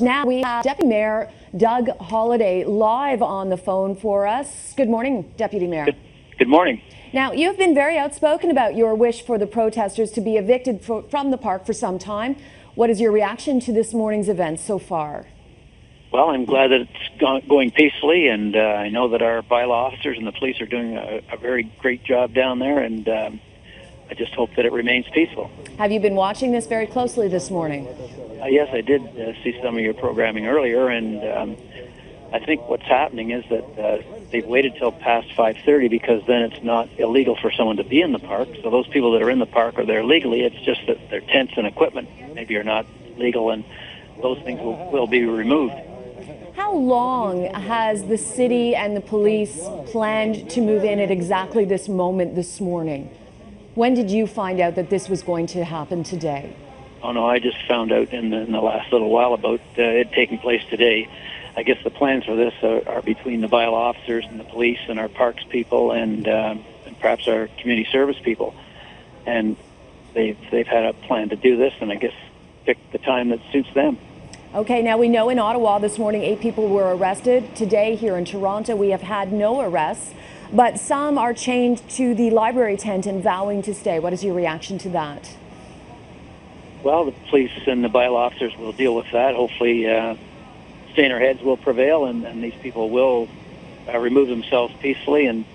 Now we have Deputy Mayor Doug Holyday live on the phone for us. Good morning, Deputy Mayor. Good morning. Now, you've been very outspoken about your wish for the protesters to be evicted from the park for some time. What is your reaction to this morning's events so far? Well, I'm glad that it's going peacefully, and I know that our bylaw officers and the police are doing a very great job down there, and I just hope that it remains peaceful. Have you been watching this very closely this morning? Yes, I did see some of your programming earlier, and I think what's happening is that they've waited till past 5:30 because then it's not illegal for someone to be in the park. So those people that are in the park are there legally. It's just that their tents and equipment maybe are not legal, and those things will be removed. How long has the city and the police planned to move in at exactly this moment this morning? When did you find out that this was going to happen today? Oh, no, I just found out in the last little while about it taking place today. I guess the plans for this are between the bylaw officers and the police and our parks people and perhaps our community service people. And they've had a plan to do this, and I guess pick the time that suits them. Okay, now we know in Ottawa this morning 8 people were arrested. Today here in Toronto we have had no arrests, but some are chained to the library tent and vowing to stay. What is your reaction to that? Well, the police and the bylaw officers will deal with that. Hopefully staying our heads will prevail, and these people will remove themselves peacefully and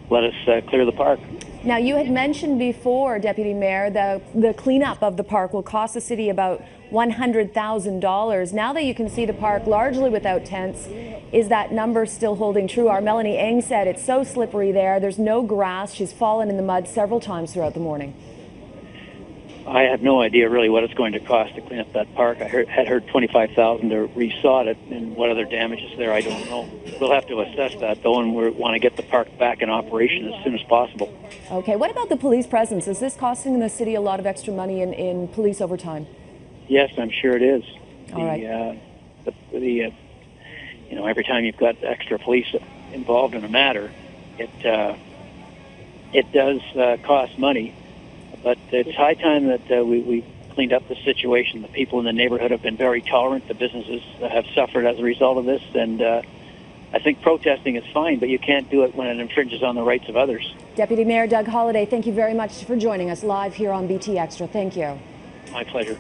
let us clear the park. Now, you had mentioned before, Deputy Mayor, the cleanup of the park will cost the city about $100,000. Now that you can see the park largely without tents, is that number still holding true? Our Melanie Eng said it's so slippery there. There's no grass. She's fallen in the mud several times throughout the morning. I have no idea really what it's going to cost to clean up that park. I had heard $25,000 to resod it, and what other damage is there, I don't know. We'll have to assess that, though, and we want to get the park back in operation as soon as possible. Okay, what about the police presence? Is this costing the city a lot of extra money in police overtime? Yes, I'm sure it is. All right. You know, every time you've got extra police involved in a matter, it does cost money. But it's high time that we cleaned up the situation. The people in the neighborhood have been very tolerant. The businesses have suffered as a result of this. And I think protesting is fine, but you can't do it when it infringes on the rights of others. Deputy Mayor Doug Holyday, thank you very much for joining us live here on BT Extra. Thank you. My pleasure.